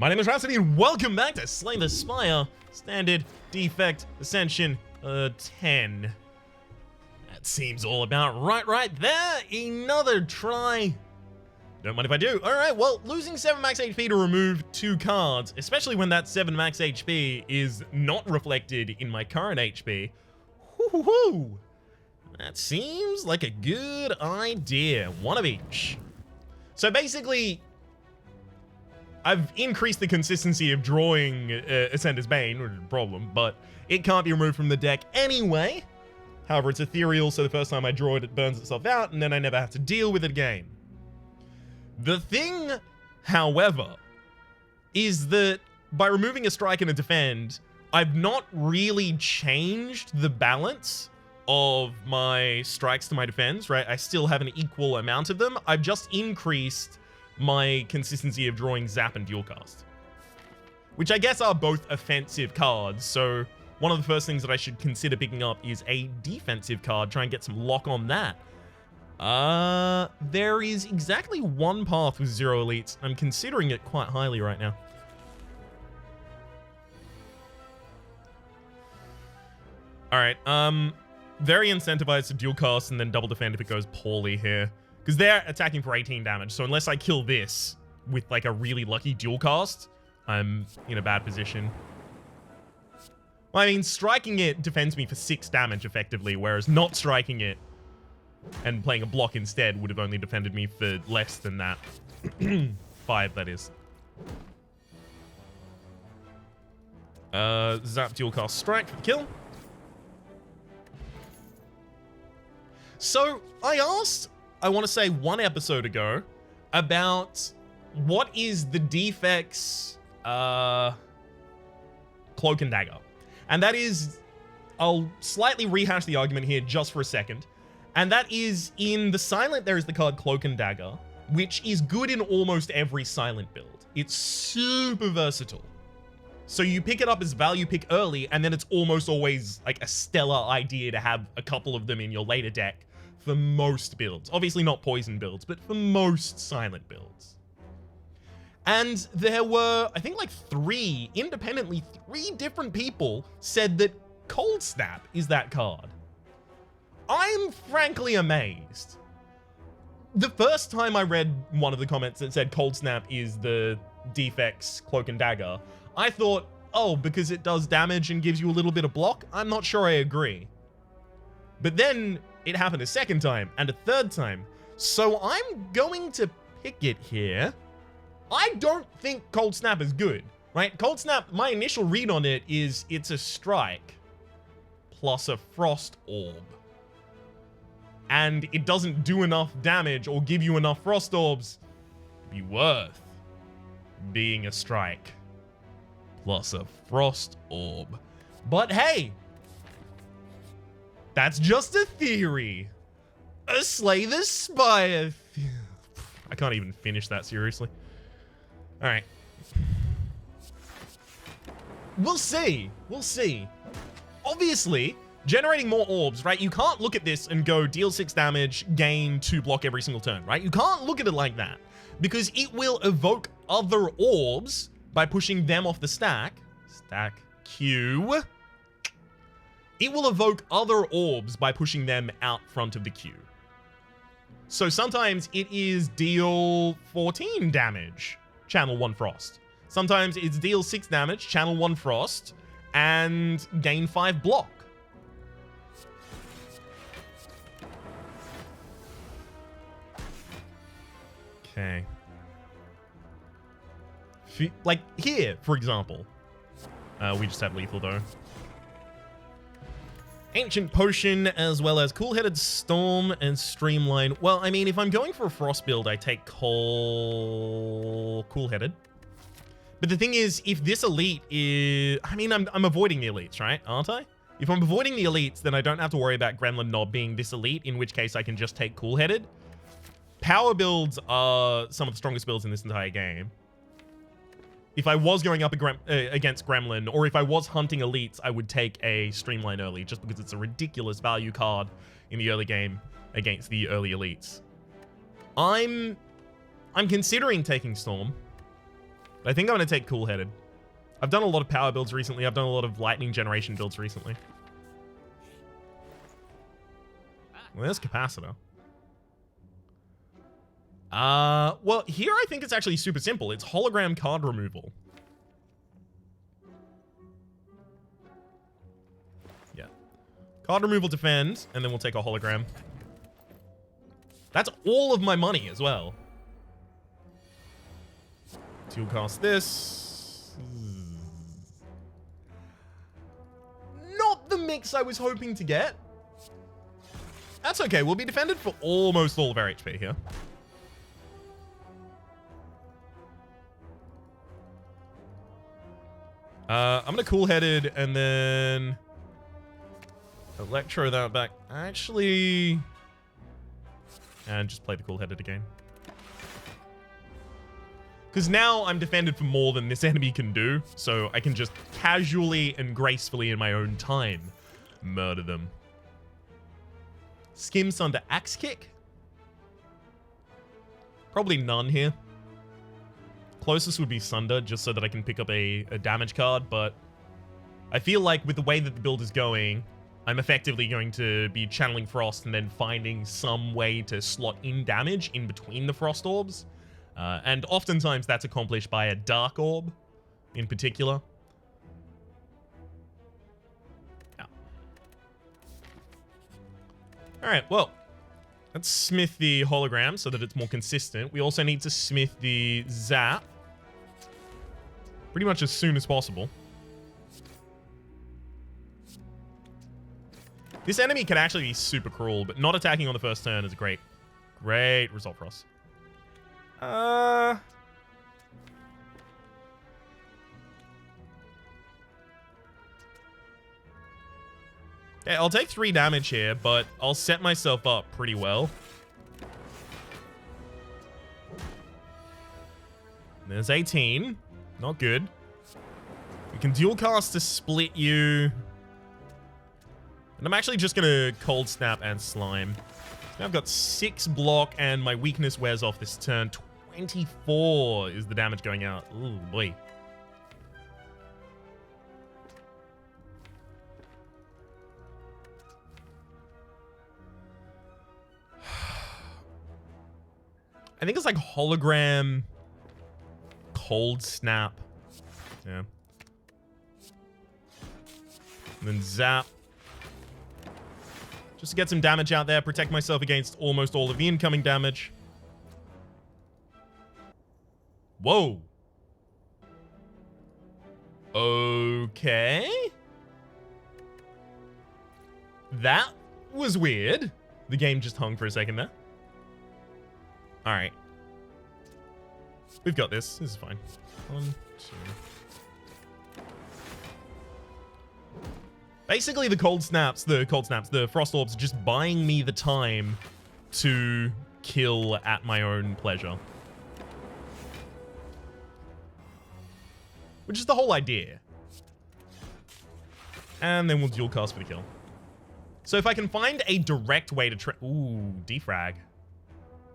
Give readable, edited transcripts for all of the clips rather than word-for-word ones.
My name is Rhapsody and welcome back to Slay the Spire Standard Defect Ascension 10. That seems all about right there. Another try. Don't mind if I do. Alright, well, losing 7 max HP to remove 2 cards, especially when that 7 max HP is not reflected in my current HP. Whoo-hoo-hoo. That seems like a good idea. One of each. So basically, I've increased the consistency of drawing Ascender's Bane, which is a problem, but it can't be removed from the deck anyway. However, it's ethereal, so the first time I draw it, it burns itself out, and then I never have to deal with it again. The thing, however, is that by removing a strike and a defend, I've not really changed the balance of my strikes to my defends, right? I still have an equal amount of them. I've just increased my consistency of drawing Zap and Dual Cast, which I guess are both offensive cards, so one of the first things that I should consider picking up is a defensive card, try and get some lock on that. There is exactly one path with 0 elites. I'm considering it quite highly right now. Alright, very incentivized to dual cast and then double defend if it goes poorly here. Because they're attacking for 18 damage, so unless I kill this with like a really lucky dual cast, I'm in a bad position. Well, I mean, striking it defends me for 6 damage effectively, whereas not striking it and playing a block instead would have only defended me for less than that. 5, that is. Zap dual cast strike for the kill. So, I asked, I want to say 1 episode ago, about what is the Defect's Cloak and Dagger. And that is, I'll slightly rehash the argument here just for a second. And that is, in the Silent, there is the card Cloak and Dagger, which is good in almost every Silent build. It's super versatile. So you pick it up as value pick early, and then it's almost always like a stellar idea to have a couple of them in your later deck for most builds. Obviously not poison builds, but for most Silent builds. And there were, I think like 3 different people said that Cold Snap is that card. I'm frankly amazed. The first time I read one of the comments that said Cold Snap is the Defect's Cloak and Dagger, I thought, oh, because it does damage and gives you a little bit of block? I'm not sure I agree. But then it happened a second time and a third time. So I'm going to pick it here. I don't think Cold Snap is good, right? Cold Snap, my initial read on it is it's a strike plus a Frost Orb. And it doesn't do enough damage or give you enough Frost Orbs to be worth being a strike plus a Frost Orb. But hey, that's just a theory. A Slay the Spire. I can't even finish that, seriously. Alright. We'll see. We'll see. Obviously, generating more orbs, right? You can't look at this and go deal 6 damage, gain 2 block every single turn, right? You can't look at it like that because it will evoke other orbs by pushing them off the stack. Stack Q. It will evoke other orbs by pushing them out front of the queue. So sometimes it is deal 14 damage, channel 1 Frost. Sometimes it's deal 6 damage, channel 1 Frost, and gain 5 block. Okay. Like here, for example. We just have lethal though. Ancient Potion, as well as Cool-Headed Storm and Streamline. Well, I mean, if I'm going for a Frost build, I take Cool-Headed. But the thing is, if this elite is... I mean, I'm avoiding the elites, right? Aren't I? If I'm avoiding the elites, then I don't have to worry about Gremlin Knob being this elite, in which case I can just take Cool-Headed. Power builds are some of the strongest builds in this entire game. If I was going up against Gremlin, or if I was hunting elites, I would take a Streamline early, just because it's a ridiculous value card in the early game against the early elites. I'm considering taking Storm. But I think I'm going to take Cool-Headed. I've done a lot of power builds recently. I've done a lot of lightning generation builds recently. Well, there's Capacitor. Well, here I think it's actually super simple. It's hologram card removal. Yeah. Card removal defend, and then we'll take a hologram. That's all of my money as well. Dual cast this. Not the mix I was hoping to get. That's okay. We'll be defended for almost all of our HP here. I'm going to Cool-Headed and then Electro that back. Actually, and just play the Cool-Headed again. Because now I'm defended for more than this enemy can do, so I can just casually and gracefully in my own time murder them. Skim Sunder Axe Kick? Probably none here. Closest would be Sunder, just so that I can pick up a damage card, but I feel like with the way that the build is going, I'm effectively going to be channeling Frost and then finding some way to slot in damage in between the Frost Orbs. And oftentimes that's accomplished by a Dark Orb in particular. Yeah. Alright, well, let's smith the hologram so that it's more consistent. We also need to smith the Zap pretty much as soon as possible. This enemy can actually be super cruel, but not attacking on the first turn is a great result for us. Okay, I'll take 3 damage here, but I'll set myself up pretty well. There's 18. Not good. We can dual cast to split you. And I'm actually just going to Cold Snap and Slime. Now I've got 6 block and my weakness wears off this turn. 24 is the damage going out. Ooh, boy. I think it's like hologram, Cold Snap. Yeah. And then Zap. Just to get some damage out there, protect myself against almost all of the incoming damage. Whoa. Okay. That was weird. The game just hung for a second there. Alright. We've got this. This is fine. 1, 2. Basically, the Frost Orbs are just buying me the time to kill at my own pleasure. Which is the whole idea. And then we'll dual cast for the kill. So if I can find a direct way to ooh, defrag.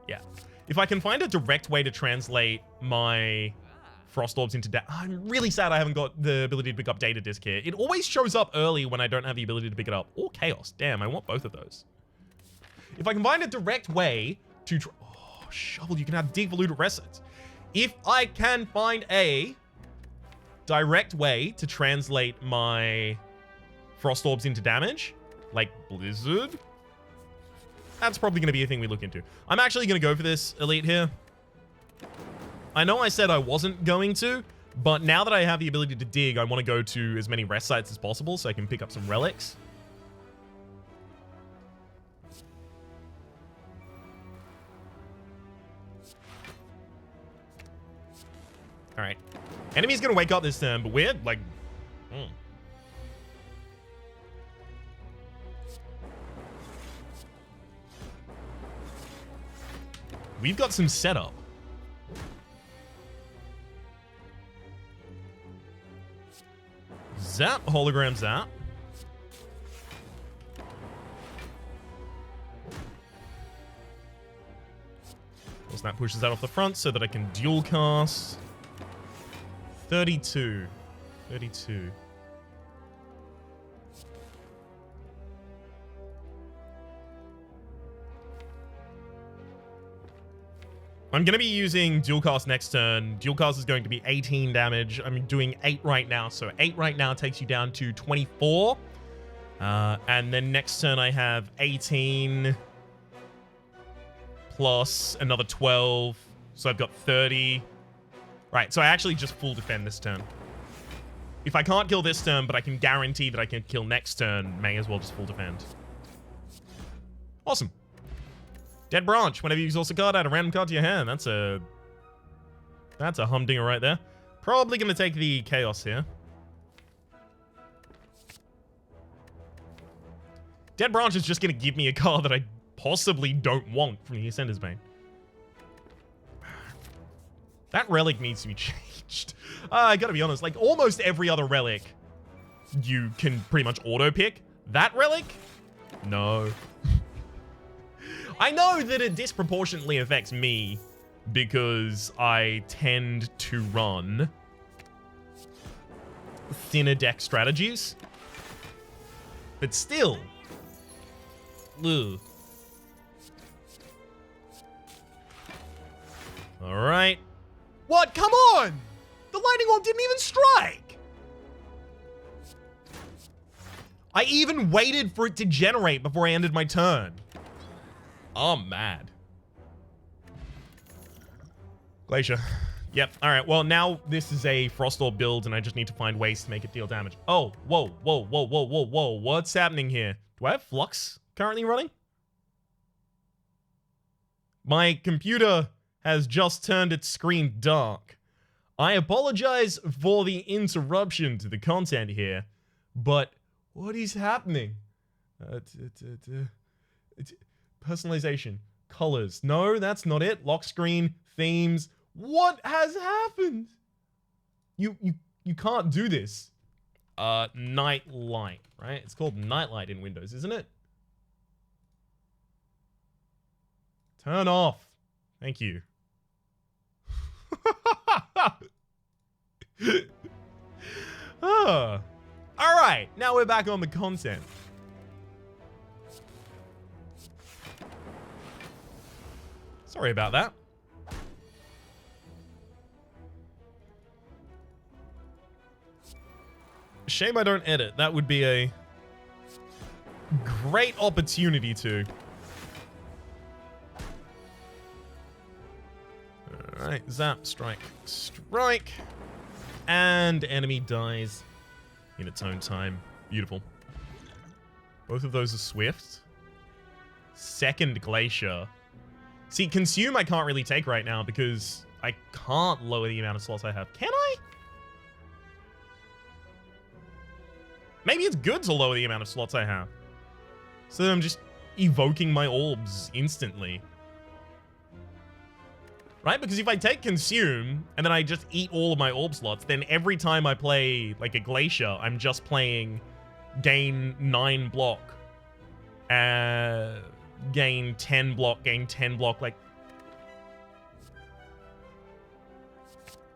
Yeah. If I can find a direct way to translate my Frost Orbs into I'm really sad I haven't got the ability to pick up Data Disc here. It always shows up early when I don't have the ability to pick it up. Or Chaos. Damn, I want both of those. If I can find a direct way to... oh, Shovel, you can have Dig Volute Reset. If I can find a direct way to translate my Frost Orbs into damage, like Blizzard, that's probably going to be a thing we look into. I'm actually going to go for this Elite here. I know I said I wasn't going to, but now that I have the ability to dig, I want to go to as many rest sites as possible so I can pick up some relics. Alright. Enemy's going to wake up this turn, but we're like... We've got some setup. Zap, hologram zap. Well, that pushes that off the front so that I can dual cast. 32. 32. I'm going to be using dual cast next turn. Dual cast is going to be 18 damage. I'm doing 8 right now. So 8 right now takes you down to 24. And then next turn I have 18 plus another 12. So I've got 30. Right, so I actually just full defend this turn. If I can't kill this turn, but I can guarantee that I can kill next turn, may as well just full defend. Awesome. Dead Branch. Whenever you exhaust a card, add a random card to your hand. That's a humdinger right there. Probably going to take the Chaos here. Dead Branch is just going to give me a card that I possibly don't want from the Ascender's Bane. That relic needs to be changed. I gotta be honest, like almost every other relic you can pretty much auto-pick. That relic? No. I know that it disproportionately affects me because I tend to run thinner deck strategies. But still. Ugh. Alright. What? Come on! The lightning orb didn't even strike! I even waited for it to generate before I ended my turn. I'm mad. Glacier. Yep. Alright, well now this is a Frost Orb build and I just need to find ways to make it deal damage. Oh, whoa, whoa, whoa, whoa, whoa, whoa. What's happening here? Do I have Flux currently running? My computer has just turned its screen dark. I apologize for the interruption to the content here, but what is happening? Personalization, colors. No, that's not it. Lock screen, themes. What has happened? You can't do this. Night light, right? It's called night light in Windows, isn't it? Turn off. Thank you. All right, now we're back on the content. Sorry about that. Shame I don't edit. That would be a great opportunity to. Alright, zap, strike, strike. And enemy dies in its own time. Beautiful. Both of those are swift. Second Glacier. See, Consume I can't really take right now because I can't lower the amount of slots I have. Can I? Maybe it's good to lower the amount of slots I have. So that I'm just evoking my orbs instantly. Right? Because if I take Consume, and then I just eat all of my orb slots, then every time I play, like, a Glacier, I'm just playing gain 9 block. Gain 10 block, gain 10 block, like...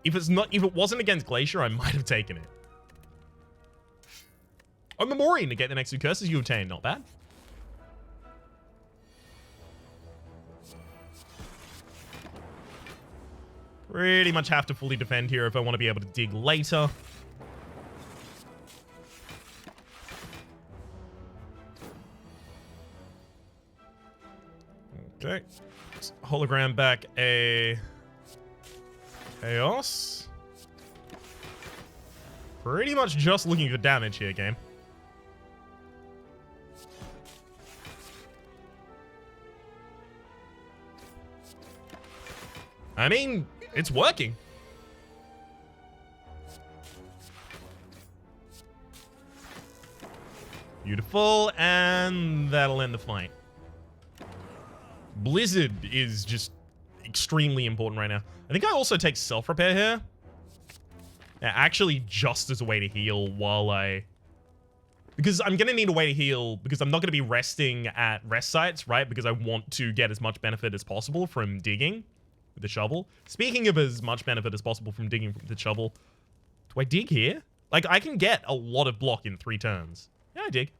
If it wasn't against Glacier, I might have taken it. Oh, Memorian to get the next 2 curses you obtain. Not bad. Pretty much have to fully defend here if I want to be able to dig later. Okay. Let's hologram back a Chaos. Pretty much just looking for damage here, game. I mean, it's working. Beautiful, and that'll end the fight. Blizzard is just extremely important right now. I think I also take self-repair here. Yeah, actually, just as a way to heal while I... Because I'm going to need a way to heal, because I'm not going to be resting at rest sites, right? Because I want to get as much benefit as possible from digging with the shovel. Speaking of as much benefit as possible from digging with the shovel, Do I dig here? Like, I can get a lot of block in 3 turns. Yeah, I dig.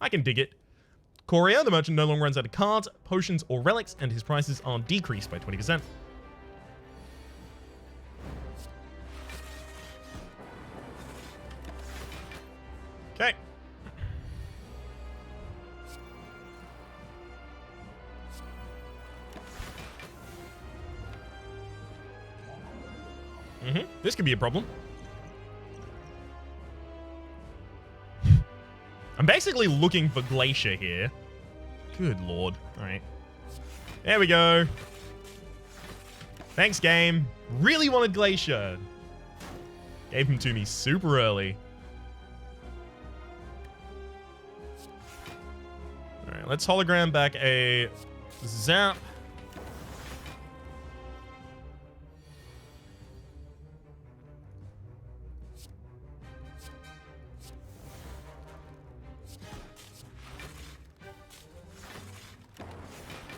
I can dig it. Courier, the merchant no longer runs out of cards, potions, or relics, and his prices are decreased by 20%. Okay. This could be a problem. I'm basically looking for Glacier here. Good lord. Alright. There we go. Thanks, game. Really wanted Glacier. Gave him to me super early. Alright, let's hologram back a Zap.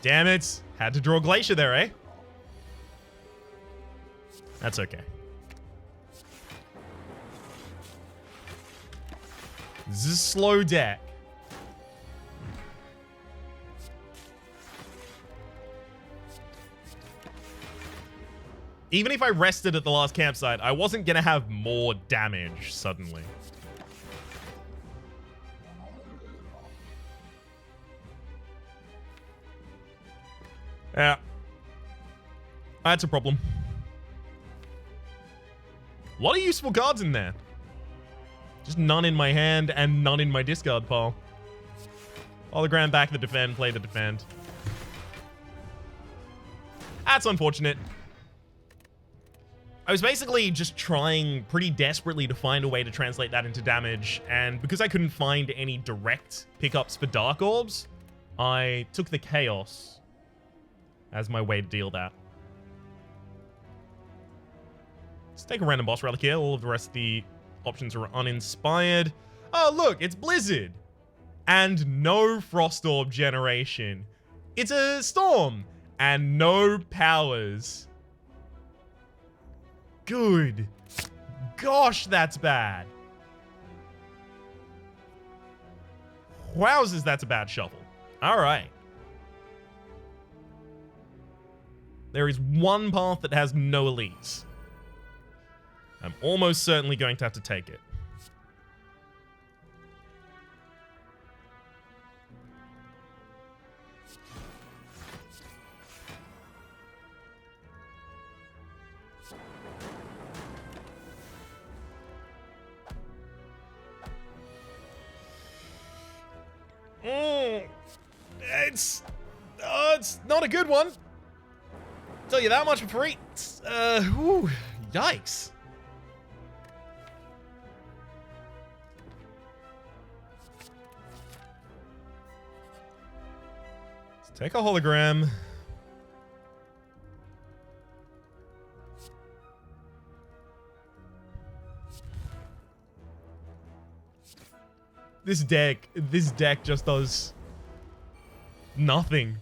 Damn it. Had to draw Glacier there, eh? That's okay. This is a slow deck. Even if I rested at the last campsite, I wasn't going to have more damage suddenly. Yeah. That's a problem. A lot of useful cards in there. Just none in my hand and none in my discard pile. Hologram back the defend, play the defend. That's unfortunate. I was basically just trying pretty desperately to find a way to translate that into damage, and because I couldn't find any direct pickups for Dark Orbs, I took the Chaos as my way to deal that. Let's take a random boss relic here. All of the rest of the options are uninspired. Oh, look, it's Blizzard. And no Frost Orb generation. It's a Storm. And no powers. Good. Gosh, that's bad. Wowzers, that's a bad shuffle. All right. There is one path that has no elites. I'm almost certainly going to have to take it. It's not a good one. Tell you that much for free. Whew, yikes. Let's take a hologram. This deck just does nothing.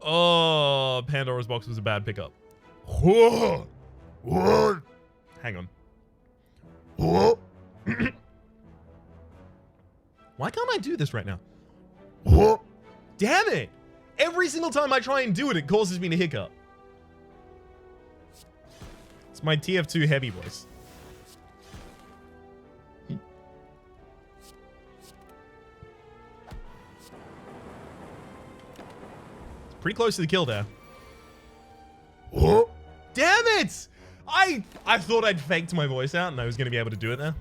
Oh, Pandora's Box was a bad pickup. Hang on. Why can't I do this right now? Damn it! Every single time I try and do it, it causes me to hiccup. It's my TF2 heavy voice. Pretty close to the kill there. Damn it! I thought I'd faked my voice out and I was going to be able to do it there.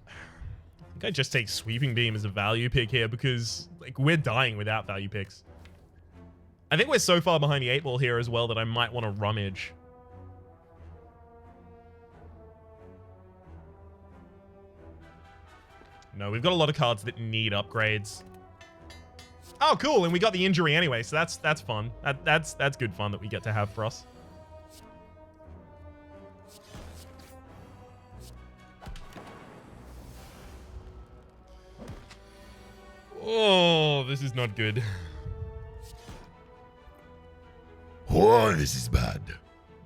I think I just take Sweeping Beam as a value pick here because like we're dying without value picks. I think we're so far behind the 8-ball here as well that I might want to rummage. No, we've got a lot of cards that need upgrades. Oh, cool, and we got the injury anyway, so that's fun. That's good fun that we get to have for us. Oh, this is not good. Oh, this is bad.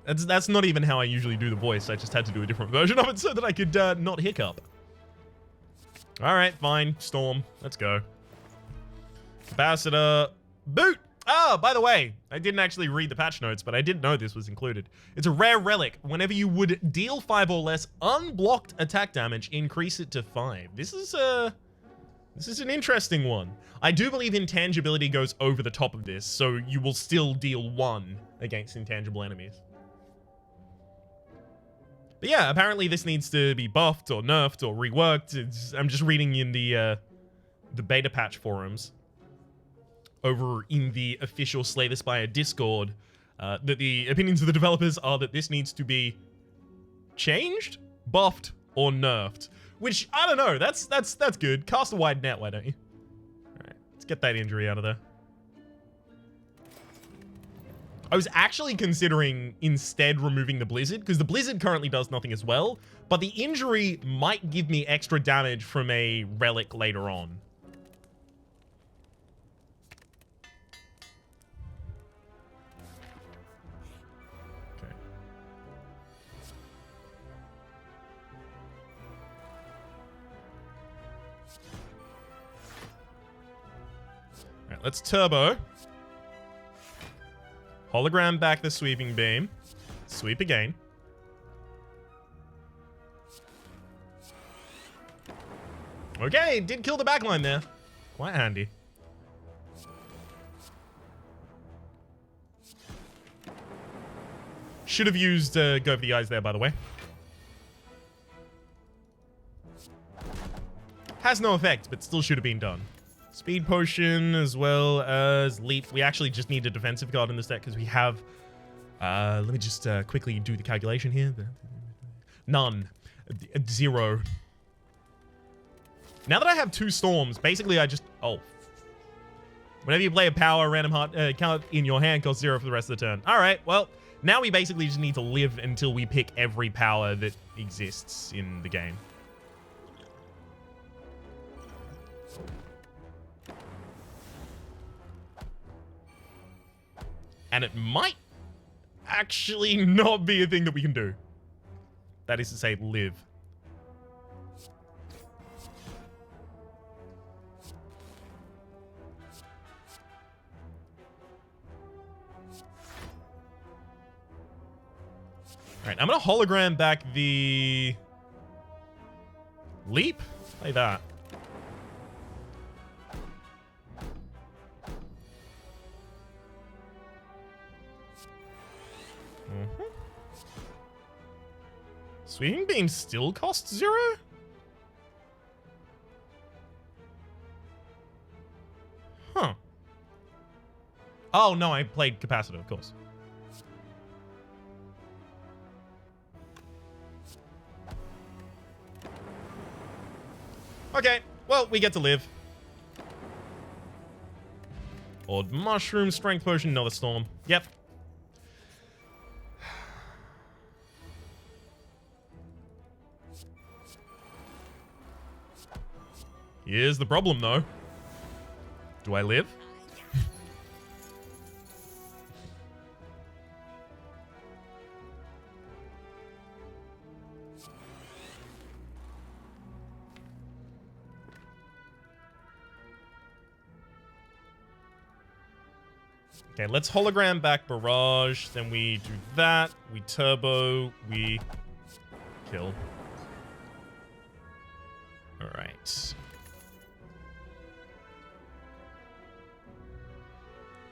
That's not even how I usually do the voice. I just had to do a different version of it so that I could not hiccup. All right, fine. Storm. Let's go. Capacitor. Boot. Oh, by the way, I didn't actually read the patch notes, but I didn't know this was included. It's a rare relic. Whenever you would deal 5 or less unblocked attack damage, increase it to 5. This is an interesting one. I do believe intangibility goes over the top of this, so you will still deal 1 against intangible enemies. But yeah, apparently this needs to be buffed or nerfed or reworked. I'm just reading in the beta patch forums over in the official Slay the Spire Discord that the opinions of the developers are that this needs to be changed, buffed, or nerfed. Which, I don't know, that's good. Cast a wide net, why don't you? Alright, let's get that injury out of there. I was actually considering instead removing the Blizzard, because the Blizzard currently does nothing as well, but the injury might give me extra damage from a relic later on. Okay. Alright, let's turbo. Hologram back the sweeping beam. Sweep again. Okay, did kill the backline there. Quite handy. Should have used Go for the Eyes there, by the way. Has no effect, but still should have been done. Speed potion as well as leap. We actually just need a defensive card in this deck because we have... let me just quickly do the calculation here. None. 0. Now that I have 2 storms, basically I just... Oh. Whenever you play a power, random heart count in your hand costs 0 for the rest of the turn. Alright, well, now we basically just need to live until we pick every power that exists in the game. And it might actually not be a thing that we can do. That is to say, live. Alright, I'm gonna hologram back the... Leap? Play that. Sweeping beam still costs 0? Huh. Oh, no, I played capacitor, of course. Okay, well, we get to live. Odd mushroom, strength potion, another storm. Yep. Here's the problem, though. Do I live? Okay, let's hologram back barrage. Then we do that. We turbo. We kill. All right.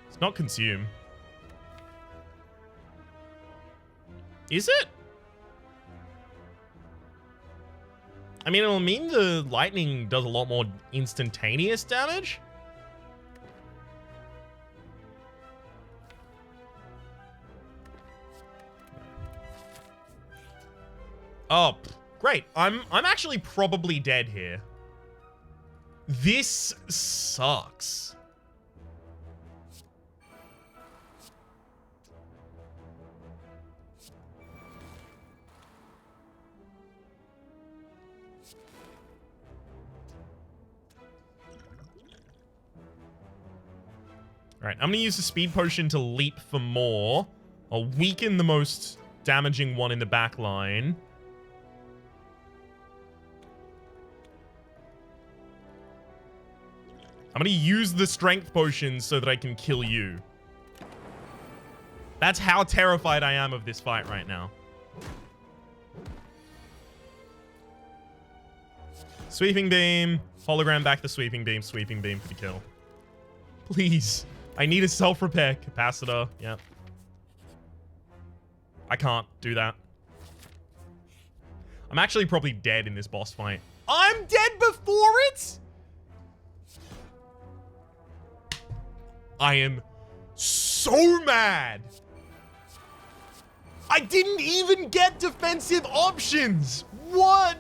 It's not consume. Is it? I mean, it'll mean the lightning does a lot more instantaneous damage. Oh, great. I'm actually probably dead here. This sucks. Alright, I'm gonna use the speed potion to leap for more. I'll weaken the most damaging one in the back line. I'm gonna use the strength potion so that I can kill you. That's how terrified I am of this fight right now. Sweeping beam. Hologram back the sweeping beam. Sweeping beam for the kill. Please. I need a self-repair capacitor. Yep. I can't do that. I'm actually probably dead in this boss fight. I'm dead before it? I am so mad. I didn't even get defensive options. What?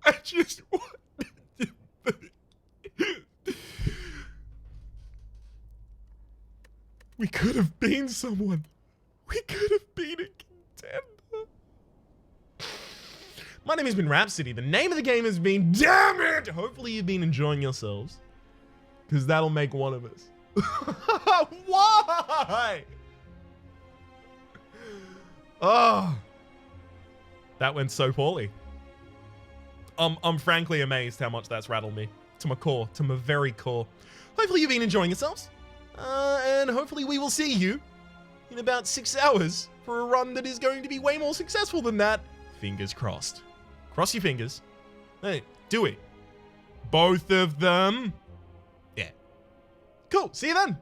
I just want... We could have been someone. We could have been a contender. My name has been Rhapsody. The name of the game has been... Damn it! Hopefully you've been enjoying yourselves. Because that'll make one of us. Why? Oh. That went so poorly. I'm frankly amazed how much that's rattled me. To my core. To my very core. Hopefully you've been enjoying yourselves. And hopefully we will see you in about 6 hours for a run that is going to be way more successful than that. Fingers crossed. Cross your fingers. Hey, do it. Both of them. Yeah. Cool. See you then.